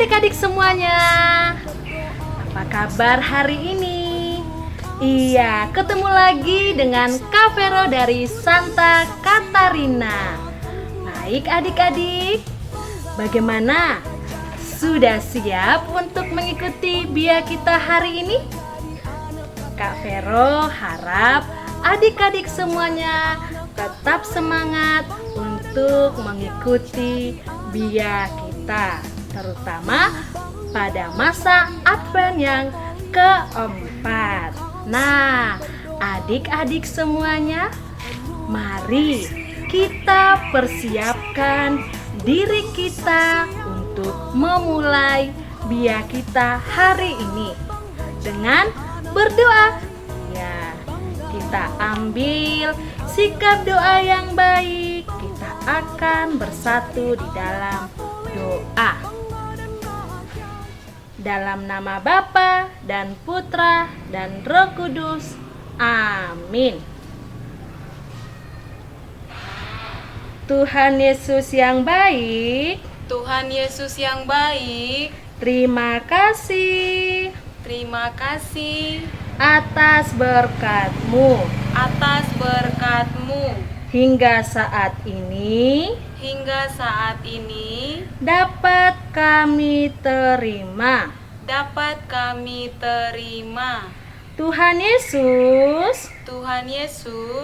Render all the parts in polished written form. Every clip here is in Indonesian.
adik-adik semuanya. Apa kabar hari ini? Iya, ketemu lagi dengan Kak Vero dari Santa Catarina. Baik adik-adik, bagaimana? Sudah siap untuk mengikuti BIA kita hari ini? Kak Vero harap adik-adik semuanya tetap semangat untuk mengikuti BIA kita, terutama pada masa Advent yang keempat. Nah, adik-adik semuanya, mari kita persiapkan diri kita untuk memulai BIA kita hari ini dengan berdoa. Ya, kita ambil sikap doa yang baik. Kita akan bersatu di dalam doa. Dalam nama Bapa dan Putra dan Roh Kudus. Amin. Tuhan Yesus yang baik, Tuhan Yesus yang baik, terima kasih atas berkat-Mu. Hingga saat ini dapat kami terima. Tuhan Yesus,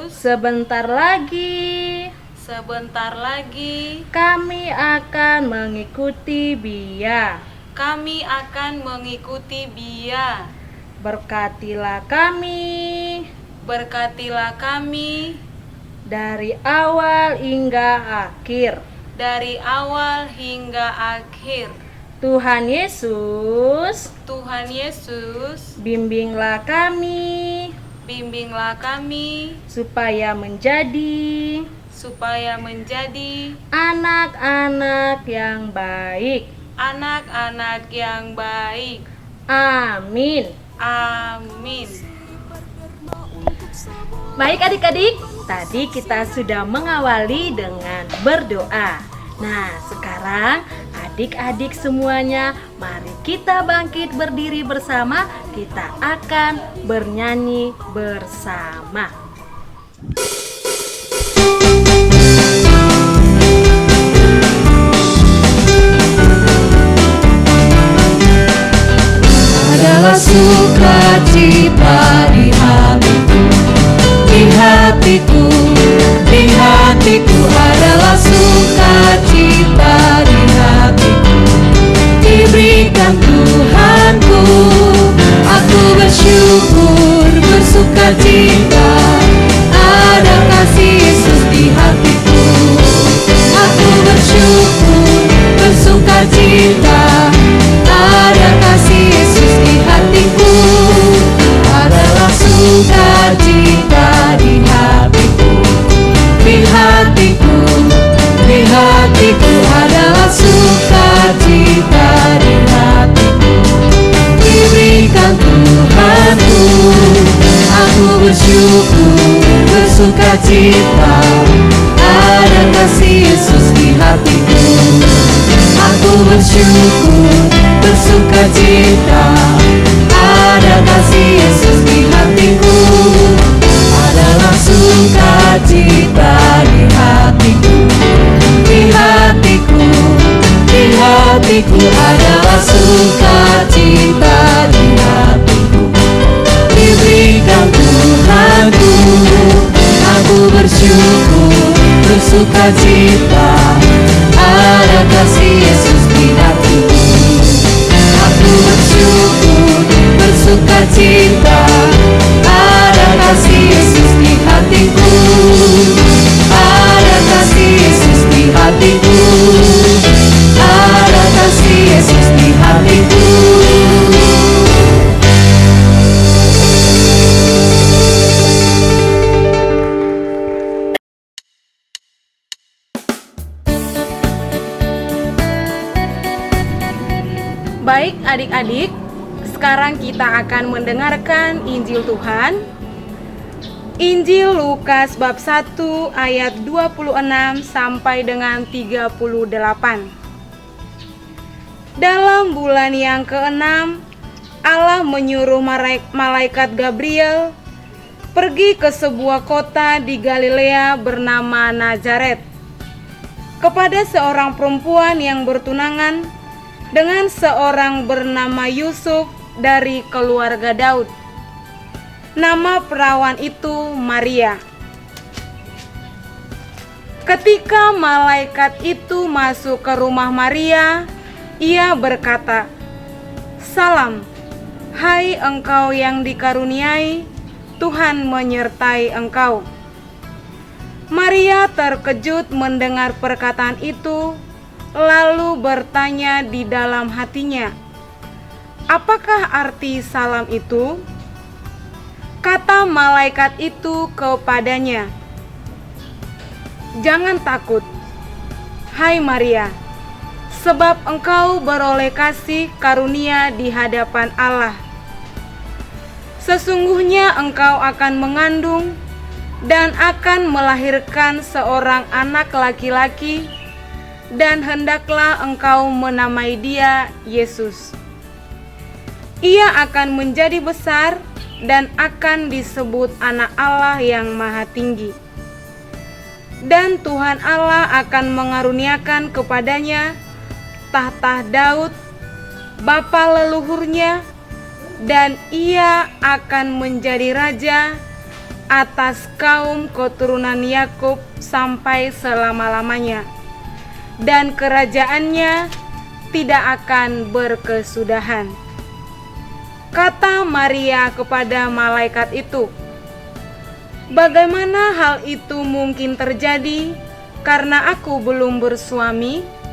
sebentar lagi kami akan mengikuti BIA. Berkatilah kami dari awal hingga akhir. Tuhan Yesus, bimbinglah kami supaya menjadi anak-anak yang baik. Amin. Baik adik-adik, tadi kita sudah mengawali dengan berdoa. Nah, sekarang adik-adik semuanya, mari kita bangkit berdiri bersama. Kita akan bernyanyi bersama. Adalah sukacita di hatiku adalah sukacita di hatiku, diberikan Tuhanku. Aku bersyukur, bersukacita, ada kasih Yesus di hatiku. Aku bersyukur, bersukacita, ada kasih Yesus di hatiku. Adalah sukacita di hatiku adalah sukacita di hatiku, diberikan Tuhanku. Aku bersyukur, bersukacita, ada kasih Yesus di hatiku. Aku bersyukur, bersukacita, ada kasih Yesus di hatiku. Adalah sukacita di hatiku, adalah sukacita di hatiku, diberikan Tuhanku. Aku bersyukur, bersukacita, ada kasih Yesus di hatiku. Aku bersyukur, bersukacita, ada kasih Yesus di hatiku. Ada kasih Yesus di hatiku. Ada kasih Yesus di hatiku. Baik adik-adik, sekarang kita akan mendengarkan Injil Tuhan. Injil Lukas bab 1 ayat 26 sampai dengan 38. Dalam bulan yang ke-6, Allah menyuruh malaikat Gabriel pergi ke sebuah kota di Galilea bernama Nazaret, kepada seorang perempuan yang bertunangan dengan seorang bernama Yusuf dari keluarga Daud. Nama perawan itu Maria. Ketika malaikat itu masuk ke rumah Maria, ia berkata, "Salam, hai engkau yang dikaruniai, Tuhan menyertai engkau." Maria terkejut mendengar perkataan itu, lalu bertanya di dalam hatinya, "Apakah arti salam itu?" Kata malaikat itu kepadanya, "Jangan takut, hai Maria, sebab engkau beroleh kasih karunia di hadapan Allah. Sesungguhnya engkau akan mengandung dan akan melahirkan seorang anak laki-laki, dan hendaklah engkau menamai dia Yesus. Ia akan menjadi besar dan akan disebut Anak Allah yang Maha Tinggi. Dan Tuhan Allah akan mengaruniakan kepadanya tahta Daud, bapa leluhurnya, dan ia akan menjadi raja atas kaum keturunan Yakub sampai selama-lamanya, dan kerajaannya tidak akan berkesudahan." Kata Maria kepada malaikat itu, "Bagaimana hal itu mungkin terjadi karena aku belum bersuami?"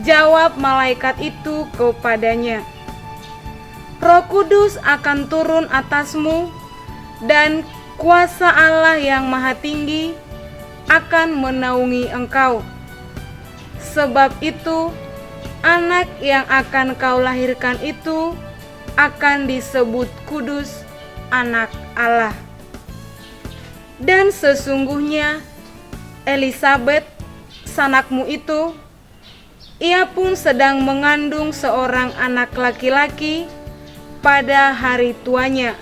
Jawab malaikat itu kepadanya, "Roh Kudus akan turun atasmu, dan kuasa Allah yang Maha Tinggi akan menaungi engkau. Sebab itu, anak yang akan kau lahirkan itu akan disebut kudus, Anak Allah. Dan sesungguhnya Elisabet, sanakmu itu, ia pun sedang mengandung seorang anak laki-laki pada hari tuanya,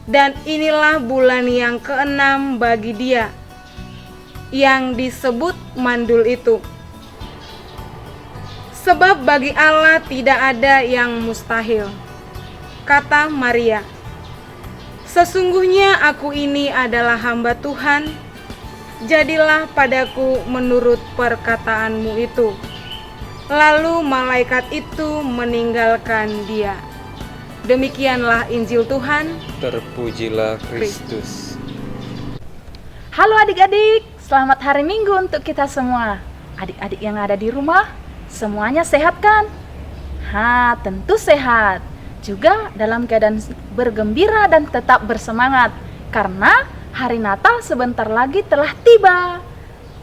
dan inilah bulan yang ke-6 bagi dia, yang disebut mandul itu. Sebab bagi Allah tidak ada yang mustahil." Kata Maria, "Sesungguhnya aku ini adalah hamba Tuhan, jadilah padaku menurut perkataanmu itu." Lalu malaikat itu meninggalkan dia. Demikianlah Injil Tuhan. Terpujilah Kristus. Halo adik-adik, selamat hari Minggu untuk kita semua. Adik-adik yang ada di rumah, semuanya sehat kan? Tentu sehat. Juga dalam keadaan bergembira dan tetap bersemangat, karena hari Natal sebentar lagi telah tiba.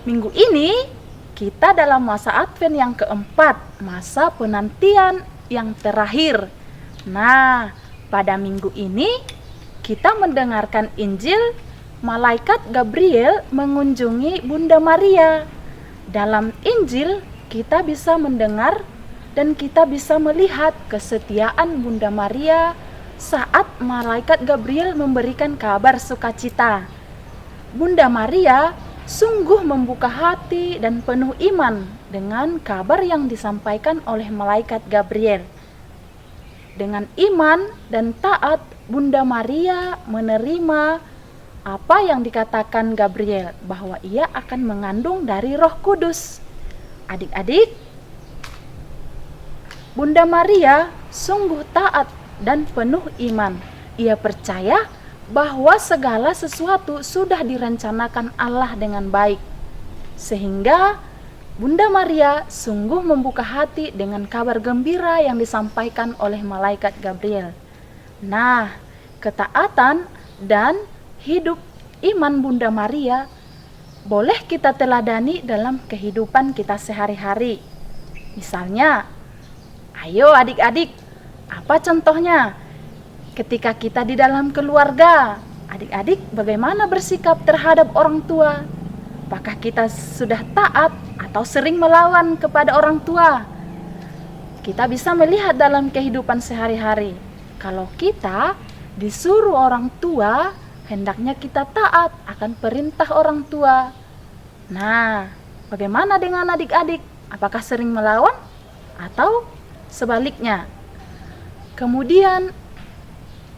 Minggu ini kita dalam masa Advent yang keempat, masa penantian yang terakhir. Nah, pada minggu ini kita mendengarkan Injil malaikat Gabriel mengunjungi Bunda Maria. Dalam Injil kita bisa mendengar dan kita bisa melihat kesetiaan Bunda Maria saat malaikat Gabriel memberikan kabar sukacita. Bunda Maria sungguh membuka hati dan penuh iman dengan kabar yang disampaikan oleh malaikat Gabriel. Dengan iman dan taat, Bunda Maria menerima apa yang dikatakan Gabriel, bahwa ia akan mengandung dari Roh Kudus. Adik-adik, Bunda Maria sungguh taat dan penuh iman. Ia percaya bahwa segala sesuatu sudah direncanakan Allah dengan baik. Sehingga Bunda Maria sungguh membuka hati dengan kabar gembira yang disampaikan oleh malaikat Gabriel. Nah, ketaatan dan hidup iman Bunda Maria boleh kita teladani dalam kehidupan kita sehari-hari. Misalnya, ayo adik-adik, apa contohnya? Ketika kita di dalam keluarga, adik-adik bagaimana bersikap terhadap orang tua? Apakah kita sudah taat atau sering melawan kepada orang tua? kita bisa melihat dalam kehidupan sehari-hari. Kalau kita disuruh orang tua, hendaknya kita taat akan perintah orang tua. Nah, bagaimana dengan adik-adik? Apakah sering melawan atau sebaliknya? Kemudian,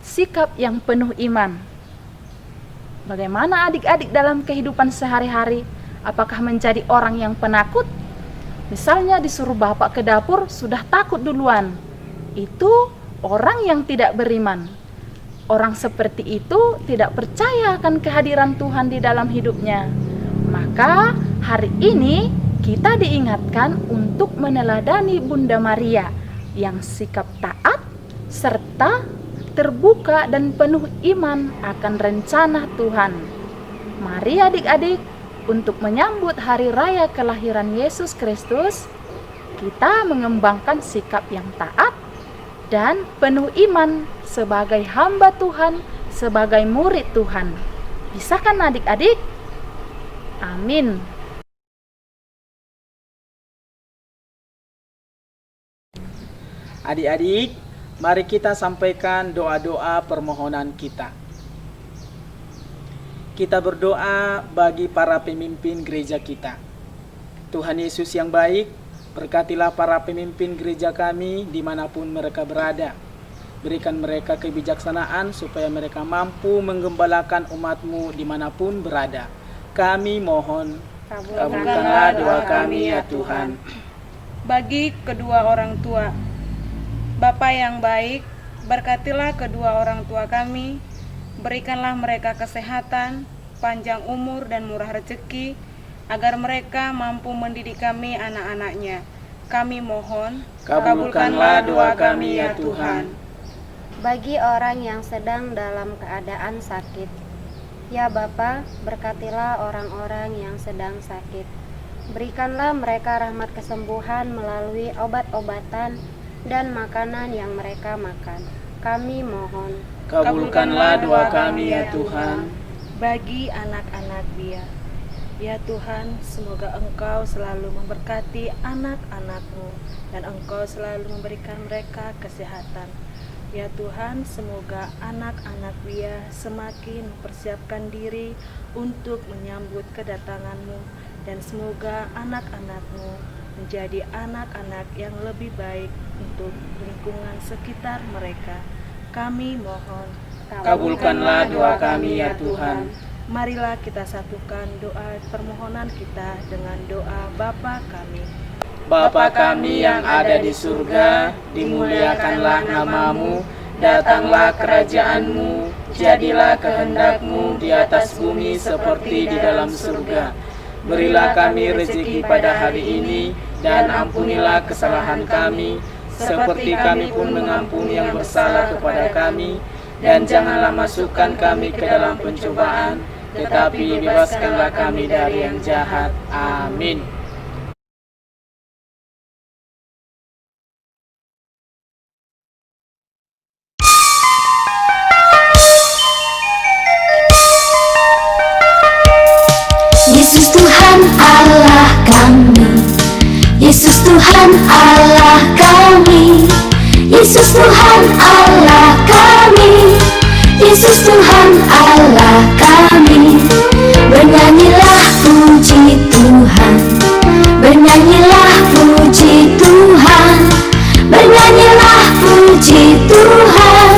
sikap yang penuh iman. Bagaimana adik-adik dalam kehidupan sehari-hari? Apakah menjadi orang yang penakut? Misalnya disuruh bapak ke dapur, sudah takut duluan. Itu orang yang tidak beriman. Orang seperti itu tidak percaya akan kehadiran Tuhan di dalam hidupnya. Maka hari ini kita diingatkan untuk meneladani Bunda Maria yang sikap taat serta terbuka dan penuh iman akan rencana Tuhan. Mari adik-adik, untuk menyambut hari raya kelahiran Yesus Kristus, kita mengembangkan sikap yang taat dan penuh iman sebagai hamba Tuhan, sebagai murid Tuhan. Bisa kan adik-adik? Amin. Adik-adik, mari kita sampaikan doa-doa permohonan kita. Kita berdoa bagi para pemimpin gereja kita. Tuhan Yesus yang baik, berkatilah para pemimpin gereja kami dimanapun mereka berada. Berikan mereka kebijaksanaan supaya mereka mampu menggembalakan umat-Mu dimanapun berada. Kami mohon, kabulkanlah doa kami ya Tuhan. Bagi kedua orang tua, Bapa yang baik, berkatilah kedua orang tua kami, berikanlah mereka kesehatan, panjang umur dan murah rezeki, agar mereka mampu mendidik kami anak-anaknya. Kami mohon, kabulkanlah doa kami ya Tuhan. Bagi orang yang sedang dalam keadaan sakit, ya Bapa, berkatilah orang-orang yang sedang sakit. Berikanlah mereka rahmat kesembuhan melalui obat-obatan dan makanan yang mereka makan. Kami mohon, Kabulkanlah doa kami ya Tuhan. Bagi anak-anak Bia, ya Tuhan, semoga Engkau selalu memberkati anak-anak-Mu dan Engkau selalu memberikan mereka kesehatan. Ya Tuhan, semoga anak-anak Bia semakin mempersiapkan diri untuk menyambut kedatangan-Mu, dan semoga anak-anak-Mu menjadi anak-anak yang lebih baik untuk lingkungan sekitar mereka. Kami mohon, Kabulkanlah doa kami ya Tuhan. marilah kita satukan doa permohonan kita dengan doa Bapa kami. Bapa kami yang ada di surga, dimuliakanlah nama-Mu, datanglah kerajaan-Mu, jadilah kehendak-Mu di atas bumi seperti di dalam surga. Berilah kami rezeki pada hari ini, dan ampunilah kesalahan kami, seperti kami pun mengampuni yang bersalah kepada kami. Dan janganlah masukkan kami ke dalam pencobaan, tetapi bebaskanlah kami dari yang jahat. Amin. Yesus Tuhan Allah kami, Yesus Tuhan Allah kami, Yesus Tuhan Allah kami, Yesus Tuhan Allah kami. Bernyanyilah puji Tuhan, bernyanyilah puji Tuhan, bernyanyilah puji Tuhan,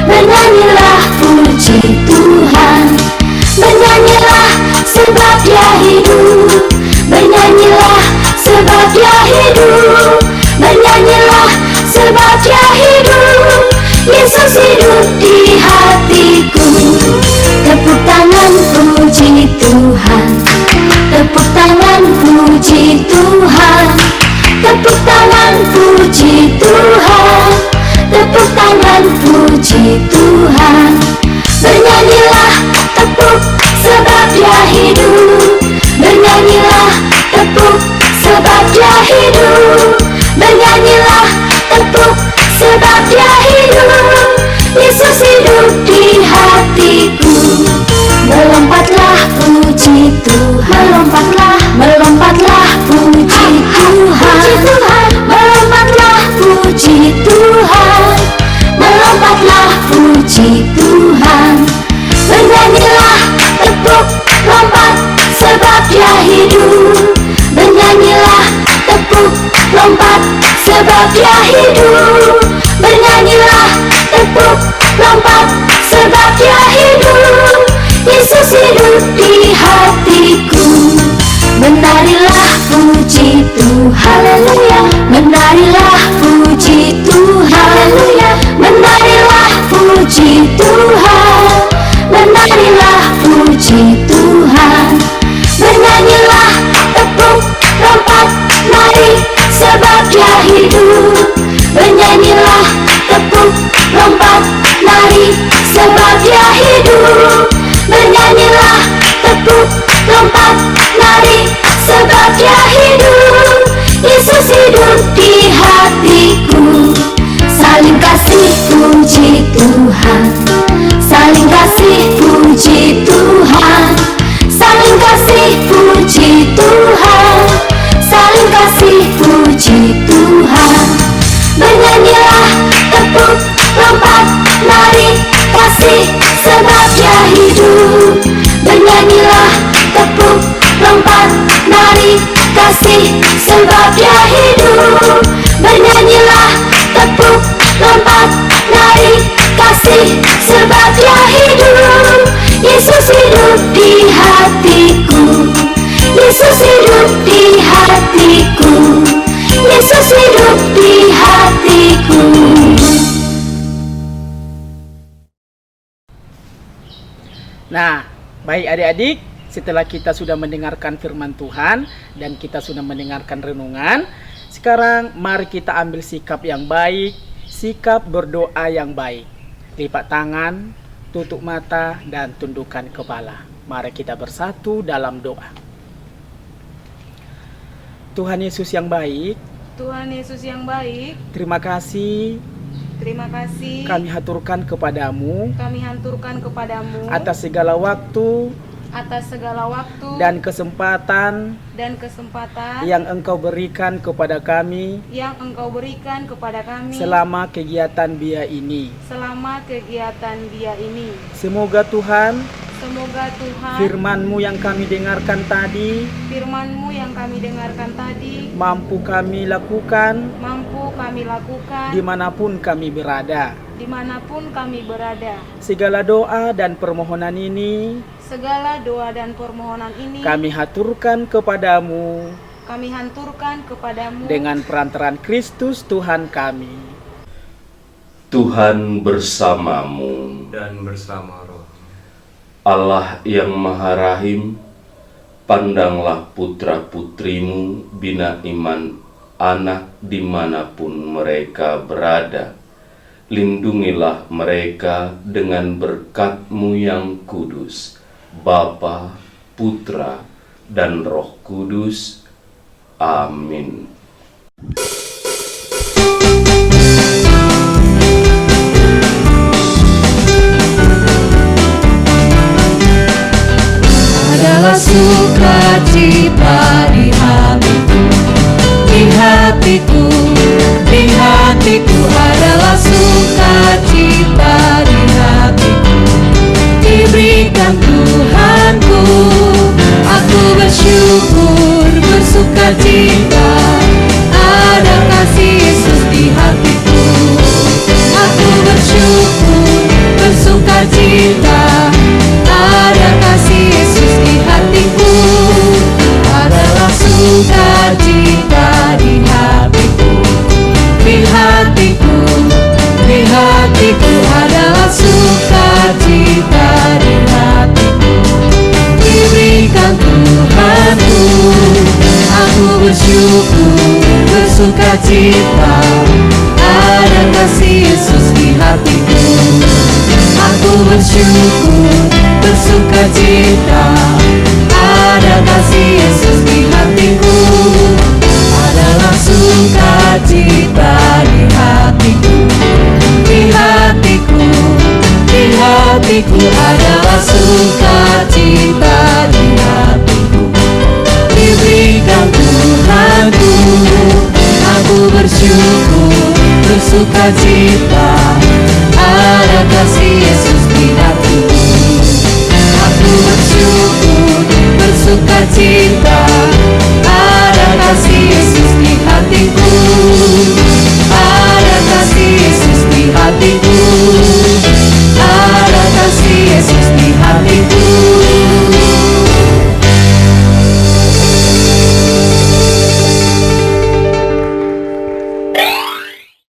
bernyanyilah puji Tuhan. Bernyanyilah sebab Dia hidup, bernyanyilah sebab Dia hidup, bernyanyilah sebab Dia hidup. Yesus hidup di hatiku. Tepuk tangan puji Tuhan, tepuk tangan puji Tuhan, tepuk tangan puji Tuhan, tepuk tangan puji Tuhan. Bernyanyilah tepuk sebab Dia hidup, bernyanyilah tepuk sebab Dia hidup, bernyanyilah tepuk sebab Dia hidup. Yesus hidup di hatiku. Melompatlah puji Tuhan, melompatlah, melompatlah puji Tuhan, melompatlah dia hidup. Bernyanyilah, tepuk, lompat, sebab dia hidup. Yesus hidup di hatiku. Menarilah, puji Tuhan, haleluya. Menarilah, puji Tuhan, haleluya. Menarilah, puji Tuhan. Menarilah, puji Tuhan. Bernyanyilah, tepuk, lompat, mari, sebab dia hidup. Bernyanyilah, tepuk, lompat, mari, sebab dia hidup. Bernyanyilah, tepuk, lompat, mari, sebab dia hidup. Yesus hidup di hatiku. Saling kasih, puji Tuhan. Saling kasih, puji Tuhan. Saling kasih, puji Tuhan. Saling kasih, puji Tuhan. Bernyanyilah, tepuk, lompat, mari, kasih, sebab dia hidup. Bernyanyilah, tepuk, lompat, mari, kasih, sebab dia hidup. Bernyanyilah, tepuk, lompat, mari, kasih, sebab dia hidup. Yesus hidup di hatiku. Yesus hidup di hatiku. Yesus hidup di hatiku. Nah, baik adik-adik, setelah kita sudah mendengarkan firman Tuhan dan kita sudah mendengarkan renungan, sekarang mari kita ambil sikap yang baik, sikap berdoa yang baik. Lipat tangan, tutup mata, dan tundukkan kepala. Mari kita bersatu dalam doa. Tuhan Yesus yang baik, Tuhan Yesus yang baik, terima kasih terima kasih kami haturkan kepadamu kami hanturkan kepadamu atas segala waktu atas segala waktu dan kesempatan dan kesempatan yang Engkau berikan kepada kami yang Engkau berikan kepada kami selama kegiatan BIA ini. selama kegiatan BIA ini. Semoga Tuhan, Firman-Mu yang kami dengarkan tadi Firman-Mu yang kami dengarkan tadi mampu kami lakukan dimanapun kami berada. Segala doa dan permohonan ini kami haturkan kepadamu dengan perantaraan Kristus Tuhan kami. Tuhan bersamamu dan bersama roh. Allah yang Maha Rahim, pandanglah putra-putrimu bina iman anak dimanapun mereka berada. Lindungilah mereka dengan berkat-Mu yang kudus, Bapa, Putra, dan Roh Kudus. Amin. Adalah sukacita di hatiku, di hatiku, di hatiku. Adalah sukacita di hatiku, diberikan Tuhanku. Aku bersyukur, bersukacita, ada kasih Yesus di hatiku. Aku bersyukur, bersukacita, ada kasih Yesus di hatiku. Adalah sukacita di hatiku, di hatiku, di hatiku. Adalah sukacita di hatiku, diberikan Tuhanku. Aku bersyukur, bersukacita, ada kasih Yesus di hatiku. Aku bersyukur, bersukacita, ada kasih Yesus di hatiku. Adalah sukacita di hatiku, di hatiku, di hatiku. Adalah sukacita di hatiku, diberikan Tuhanku. Aku bersyukur, bersukacita, ada kasih Yesus di hatiku. Aku bersyukur, bersukacita, ada kasih Yesus di hatiku. hatiku.